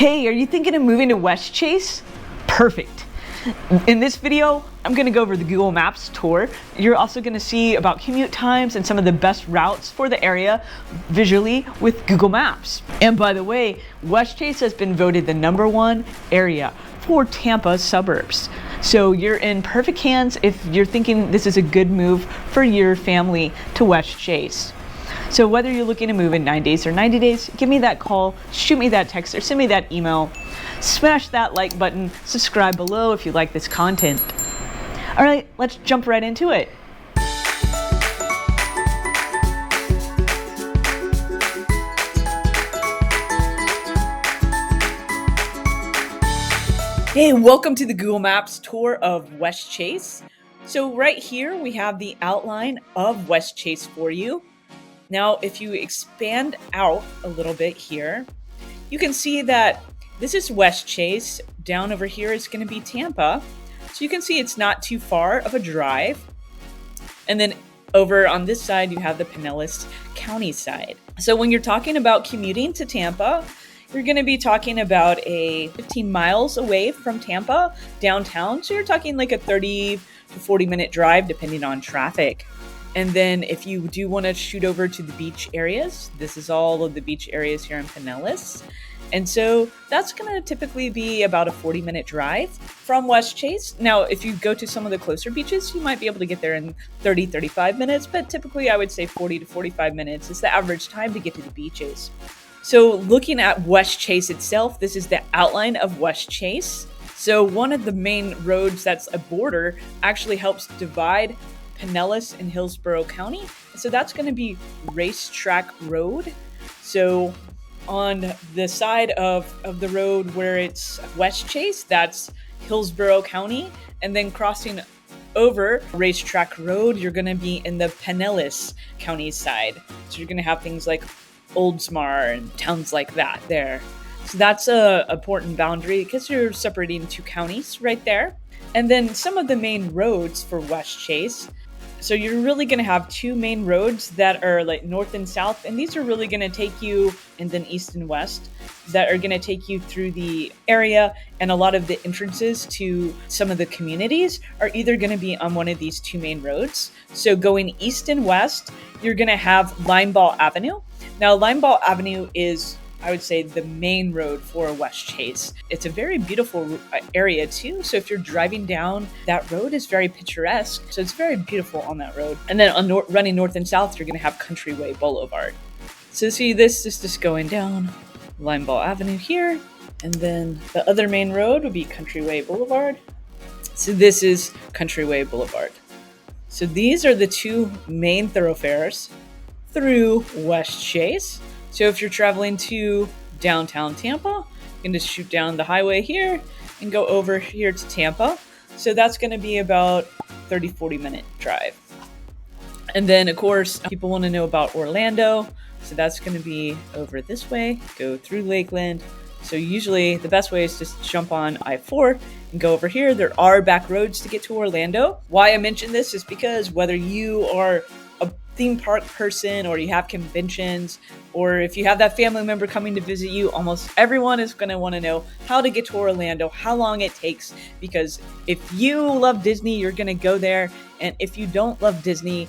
Hey, are you thinking of moving to Westchase? Perfect. In this video, I'm gonna go over the Google Maps tour. You're also gonna see about commute times and some of the best routes for the area visually with Google Maps. And by the way, Westchase has been voted the #1 area for Tampa suburbs. So you're in perfect hands if you're thinking this is a good move for your family to Westchase. So whether you're looking to move in 9 days or 90 days, give me that call, shoot me that text, or send me that email. Smash that like button, subscribe below if you like this content. All right, let's jump right into it. Hey, welcome to the Google Maps tour of Westchase. So right here, we have the outline of Westchase for you. Now, if you expand out a little bit here, you can see that this is Westchase. Down over here is going to be Tampa. So you can see it's not too far of a drive. And then over on this side, you have the Pinellas County side. So when you're talking about commuting to Tampa, you're going to be talking about a 15 miles away from Tampa downtown. So you're talking like a 30 to 40 minute drive, depending on traffic. And then if you do want to shoot over to the beach areas, this is all of the beach areas here in Pinellas. And so that's going to typically be about a 40-minute drive from Westchase. Now, if you go to some of the closer beaches, you might be able to get there in 30, 35 minutes, but typically I would say 40 to 45 minutes is the average time to get to the beaches. So looking at Westchase itself, this is the outline of Westchase. So one of the main roads that's a border actually helps divide Pinellas and Hillsborough County. So that's going to be Racetrack Road. So on the side of the road where it's Westchase, that's Hillsborough County. And then crossing over Racetrack Road, you're going to be in the Pinellas County side. So you're going to have things like Oldsmar and towns like that there. So that's a important boundary because you're separating two counties right there. And then some of the main roads for Westchase. So you're really going to have two main roads that are like north and south, and these are really going to take you, and then east and west, that are going to take you through the area. And a lot of the entrances to some of the communities are either going to be on one of these two main roads. So going east and west, you're going to have Limeball Avenue. Now, Limeball Avenue is, I would say, the main road for Westchase. It's a very beautiful area too. So if you're driving down, that road is very picturesque. So it's very beautiful on that road. And then on running north and south, you're going to have Countryway Boulevard. So see, this is just going down Limeball Avenue here. And then the other main road would be Countryway Boulevard. So this is Countryway Boulevard. So these are the two main thoroughfares through Westchase. So if you're traveling to downtown Tampa, you can just shoot down the highway here and go over here to Tampa. So that's going to be about 30, 40 minute drive. And then of course, people want to know about Orlando. So that's going to be over this way, go through Lakeland. So usually the best way is just jump on I-4 and go over here. There are back roads to get to Orlando. Why I mention this is because whether you are a theme park person or you have conventions, or if you have that family member coming to visit you, almost everyone is going to want to know how to get to Orlando, how long it takes, because if you love Disney, you're going to go there. And if you don't love Disney,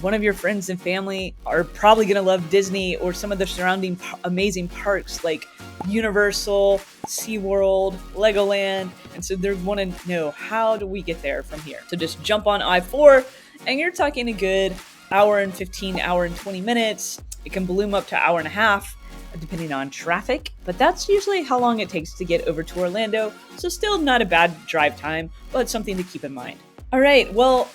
one of your friends and family are probably going to love Disney or some of the surrounding amazing parks like Universal, SeaWorld, Legoland. And so they want to know, how do we get there from here? So just jump on I-4 and you're talking a good hour and 15, hour and 20 minutes. It can bloom up to hour and a half, depending on traffic. But that's usually how long it takes to get over to Orlando. So still not a bad drive time, but something to keep in mind. All right, well,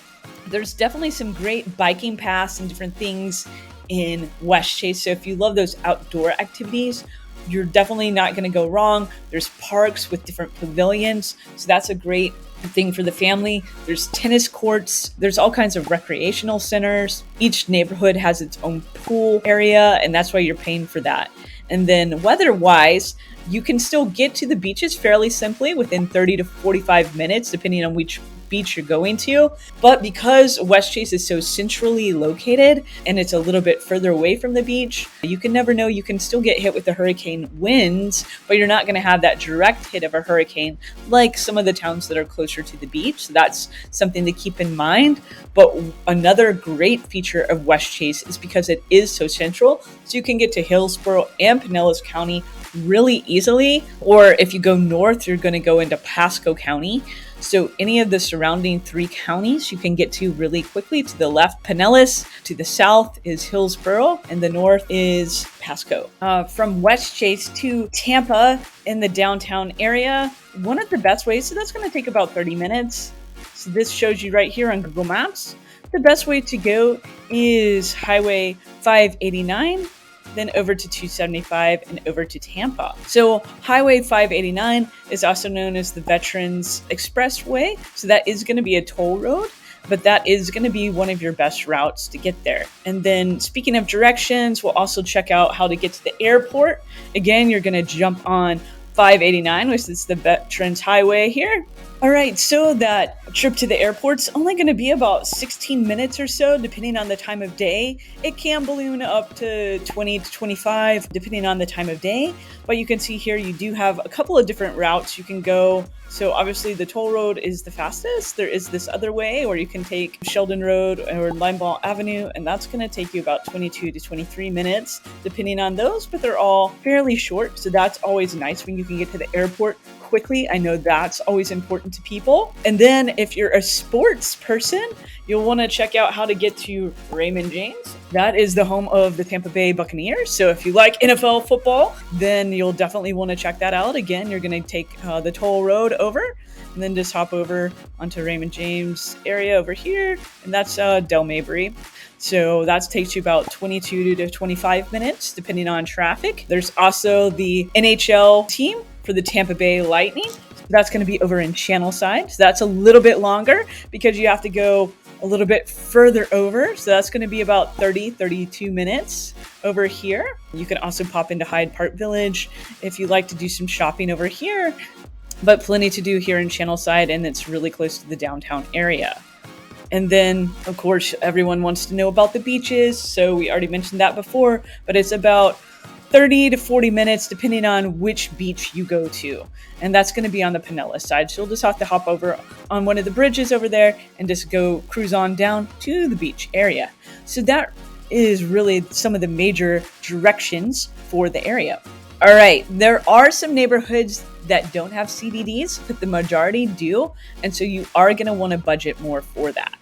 there's definitely some great biking paths and different things in Westchase. So if you love those outdoor activities, you're definitely not going to go wrong. There's parks with different pavilions. So that's a great thing for the family. There's tennis courts. There's all kinds of recreational centers. Each neighborhood has its own pool area, and that's why you're paying for that. And then weather-wise, you can still get to the beaches fairly simply within 30 to 45 minutes, depending on which beach you're going to. But because Westchase is so centrally located and it's a little bit further away from the beach, you can never know. You can still get hit with the hurricane winds, but you're not going to have that direct hit of a hurricane like some of the towns that are closer to the beach. So that's something to keep in mind. But another great feature of Westchase is because it is so central, so you can get to Hillsborough and Pinellas County really easily. Or if you go north, you're going to go into Pasco County. So any of the surrounding 3 counties you can get to really quickly. To the left, Pinellas; to the south is Hillsborough; and the north is Pasco. From Westchase to Tampa in the downtown area, one of the best ways, so that's going to take about 30 minutes. So this shows you right here on Google Maps. The best way to go is Highway 589, then over to 275 and over to Tampa. So Highway 589 is also known as the Veterans Expressway. So that is going to be a toll road, but that is going to be one of your best routes to get there. And then speaking of directions, we'll also check out how to get to the airport. Again, you're going to jump on 589, which is the Veterans Highway here. All right, so that trip to the airport's only going to be about 16 minutes or so, depending on the time of day. It can balloon up to 20 to 25, depending on the time of day. But you can see here, you do have a couple of different routes you can go. So obviously the toll road is the fastest. There is this other way, or you can take Sheldon Road or Linebaugh Avenue, and that's going to take you about 22 to 23 minutes, depending on those, but they're all fairly short. So that's always nice when you can get to the airport quickly. I know that's always important to people. And then if you're a sports person, you'll want to check out how to get to Raymond James. That is the home of the Tampa Bay Buccaneers. So if you like NFL football, then you'll definitely want to check that out. Again, you're going to take the toll road over and then just hop over onto Raymond James area over here. And that's Del Mabry. So that takes you about 22 to 25 minutes, depending on traffic. There's also the NHL team for the Tampa Bay Lightning. That's going to be over in Channelside. So that's a little bit longer because you have to go a little bit further over. So that's going to be about 32 minutes over here. You can also pop into Hyde Park Village if you like to do some shopping over here, but plenty to do here in Channelside, and it's really close to the downtown area. And then, of course, everyone wants to know about the beaches. So we already mentioned that before, but it's about 30 to 40 minutes, depending on which beach you go to. And that's going to be on the Pinellas side. So you'll just have to hop over on one of the bridges over there and just go cruise on down to the beach area. So that is really some of the major directions for the area. All right, there are some neighborhoods that don't have CDDs, but the majority do. And so you are going to want to budget more for that.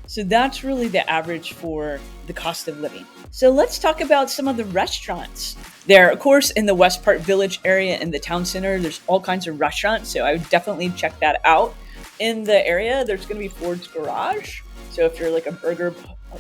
So that's really the average for the cost of living. So let's talk about some of the restaurants. There, of course, in the West Park Village area in the town center, there's all kinds of restaurants. So I would definitely check that out. In the area, there's going to be Ford's Garage. So if you're like a burger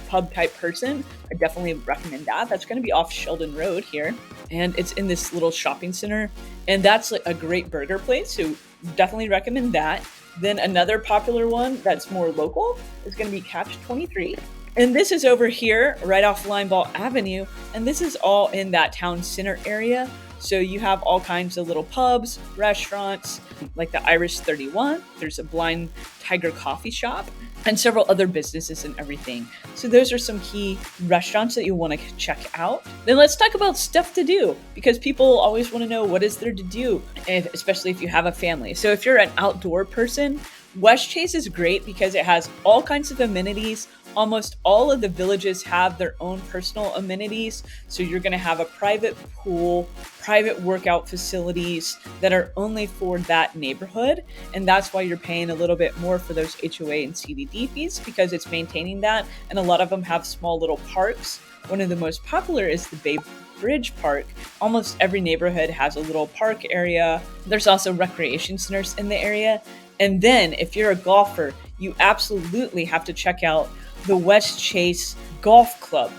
pub type person, I definitely recommend that. That's going to be off Sheldon Road here. And it's in this little shopping center. And that's like a great burger place. So definitely recommend that. Then another popular one that's more local is going to be Catch 23. And this is over here right off Linebaugh Avenue. And this is all in that town center area. So you have all kinds of little pubs, restaurants, like the Irish 31. There's a Blind Tiger coffee shop and several other businesses and everything. So those are some key restaurants that you'll want to check out. Then let's talk about stuff to do, because people always want to know what is there to do, especially if you have a family. So if you're an outdoor person, Westchase is great because it has all kinds of amenities. Almost all of the villages have their own personal amenities. So you're going to have a private pool, private workout facilities that are only for that neighborhood. And that's why you're paying a little bit more for those HOA and CDD fees, because it's maintaining that. And a lot of them have small little parks. One of the most popular is the Bay Bridge Park. Almost every neighborhood has a little park area. There's also recreation centers in the area. And then if you're a golfer, you absolutely have to check out the Westchase Golf Club.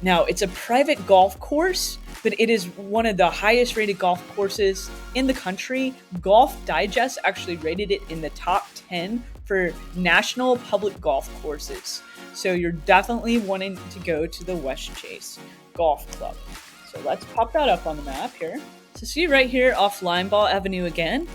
Now, it's a private golf course, but it is one of the highest rated golf courses in the country. Golf Digest actually rated it in the top 10 for national public golf courses. So you're definitely wanting to go to the Westchase Golf Club. So let's pop that up on the map here. So see right here off Linebaugh Avenue again,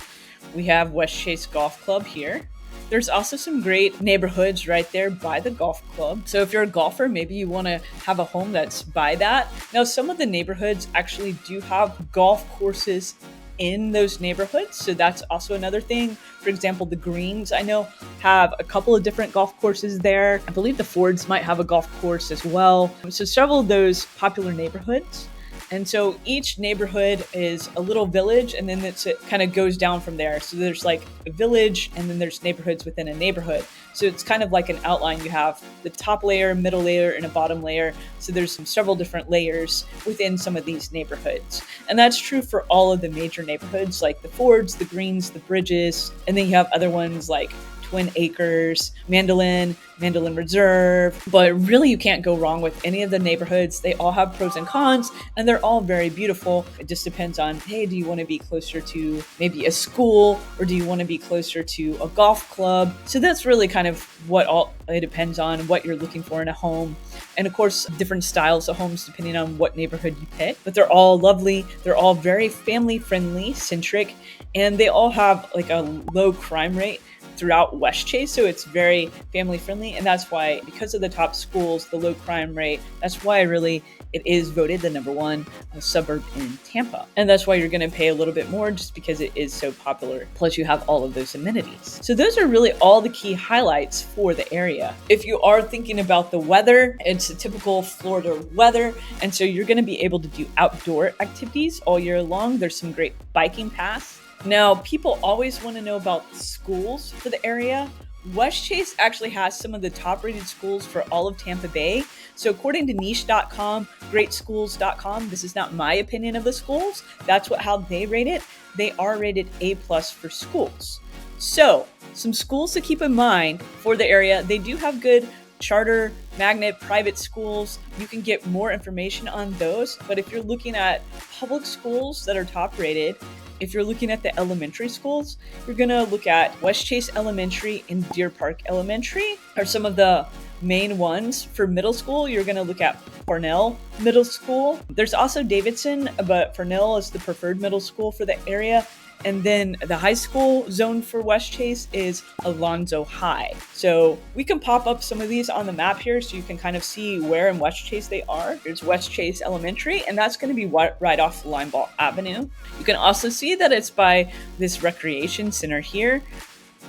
we have Westchase Golf Club here. There's also some great neighborhoods right there by the golf club. So if you're a golfer, maybe you want to have a home that's by that. Now, some of the neighborhoods actually do have golf courses in those neighborhoods. So that's also another thing. For example, the Greens, I know, have a couple of different golf courses there. I believe the Fords might have a golf course as well. So several of those popular neighborhoods. And so each neighborhood is a little village, and then it kind of goes down from there. So there's like a village, and then there's neighborhoods within a neighborhood. So it's kind of like an outline. You have the top layer, middle layer, and a bottom layer. So there's several different layers within some of these neighborhoods. And that's true for all of the major neighborhoods, like the Fords, the Greens, the Bridges, and then you have other ones like Twin Acres, Mandolin Reserve. But really, you can't go wrong with any of the neighborhoods. They all have pros and cons, and they're all very beautiful. It just depends on, hey, do you want to be closer to maybe a school, or do you want to be closer to a golf club? So that's really kind of what all it depends on, what you're looking for in a home. And of course, different styles of homes depending on what neighborhood you pick. But they're all lovely. They're all very family friendly, centric, and they all have like a low crime rate throughout Westchase, so it's very family friendly, and that's why, because of the top schools, the low crime rate, that's why really it is voted the number one suburb in Tampa. And that's why you're going to pay a little bit more, just because it is so popular. Plus you have all of those amenities. So those are really all the key highlights for the area. If you are thinking about the weather, it's a typical Florida weather, and so you're going to be able to do outdoor activities all year long. There's some great biking paths. Now, people always want to know about schools for the area. Westchase actually has some of the top rated schools for all of Tampa Bay. So according to niche.com, greatschools.com, this is not my opinion of the schools. That's how they rate it. They are rated A+ for schools. So some schools to keep in mind for the area. They do have good charter, magnet, private schools. You can get more information on those. But if you're looking at public schools that are top rated, if you're looking at the elementary schools, you're going to look at Westchase Elementary and Deer Park Elementary are some of the main ones. For middle school, you're going to look at Farnell Middle School. There's also Davidson, but Farnell is the preferred middle school for the area. And then the high school zone for Westchase is Alonzo High. So we can pop up some of these on the map here so you can kind of see where in Westchase they are. There's Westchase Elementary, and that's going to be right off Limeball Avenue. You can also see that it's by this recreation center here,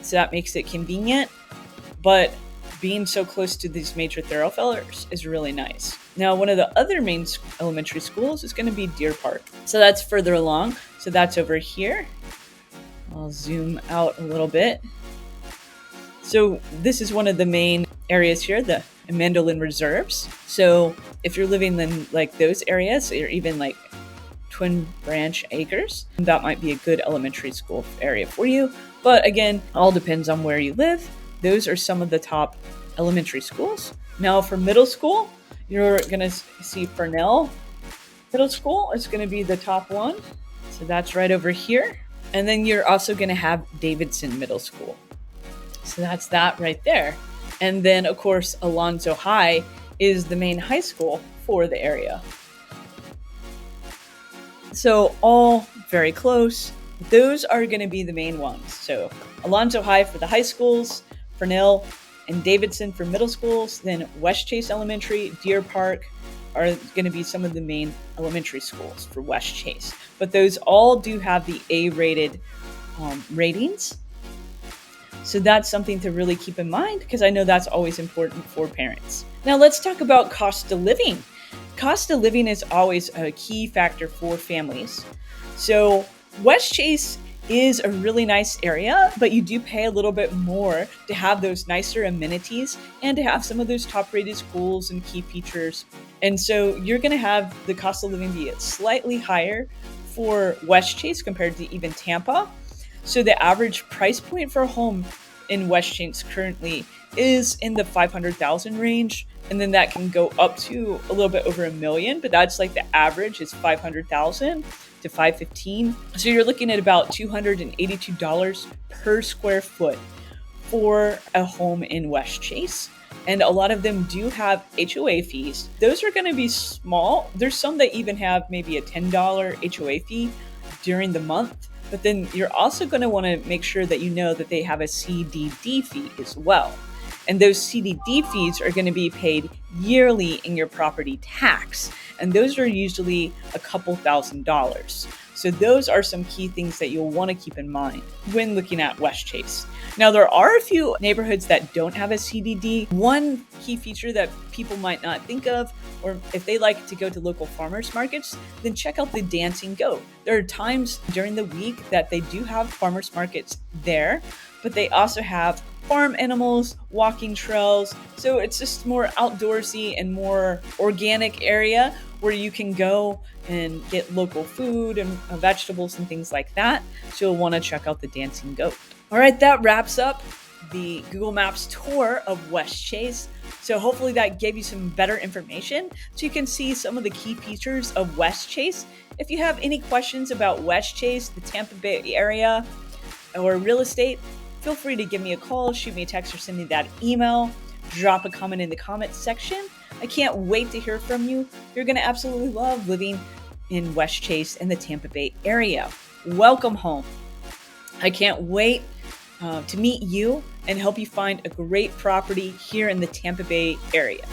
so that makes it convenient. But being so close to these major thoroughfares is really nice. Now, one of the other main elementary schools is going to be Deer Park. So that's further along. So that's over here. I'll zoom out a little bit. So this is one of the main areas here, the Mandolin Reserves. So if you're living in like those areas, or even like Twin Branch Acres, that might be a good elementary school area for you. But again, all depends on where you live. Those are some of the top elementary schools. Now for middle school, you're going to see Farnell Middle School is going to be the top one. So that's right over here. And then you're also going to have Davidson Middle School. So that's that right there. And then, of course, Alonzo High is the main high school for the area. So all very close. Those are going to be the main ones. So Alonzo High for the high schools, Farnell and Davidson for middle schools, then Westchase Elementary, Deer Park are going to be some of the main elementary schools for Westchase. But those all do have the A-rated ratings. So that's something to really keep in mind, because I know that's always important for parents. Now let's talk about cost of living. Cost of living is always a key factor for families. So Westchase is a really nice area, but you do pay a little bit more to have those nicer amenities and to have some of those top rated schools and key features. And so you're going to have the cost of living be slightly higher for Westchase compared to even Tampa. So the average price point for a home in Westchase currently is in the $500,000 range. And then that can go up to a little bit over $1 million, but that's like the average is $500,000 to $515,000. So you're looking at about $282 per square foot for a home in Westchase. And a lot of them do have HOA fees. Those are going to be small. There's some that even have maybe a $10 HOA fee during the month. But then you're also going to want to make sure that you know that they have a CDD fee as well. And those CDD fees are going to be paid yearly in your property tax. And those are usually a couple $1,000s. So those are some key things that you'll want to keep in mind when looking at Westchase. Now, there are a few neighborhoods that don't have a CDD. One key feature that people might not think of, or if they like to go to local farmers markets, then check out the Dancing Goat. There are times during the week that they do have farmers markets there, but they also have farm animals, walking trails. So it's just more outdoorsy and more organic area where you can go and get local food and vegetables and things like that. So you'll want to check out the Dancing Goat. All right, that wraps up the Google Maps tour of Westchase. So hopefully that gave you some better information so you can see some of the key features of Westchase. If you have any questions about Westchase, the Tampa Bay area, or real estate, feel free to give me a call, shoot me a text, or send me that email. Drop a comment in the comments section. I can't wait to hear from you. You're going to absolutely love living in Westchase in the Tampa Bay area. Welcome home. I can't wait to meet you and help you find a great property here in the Tampa Bay area.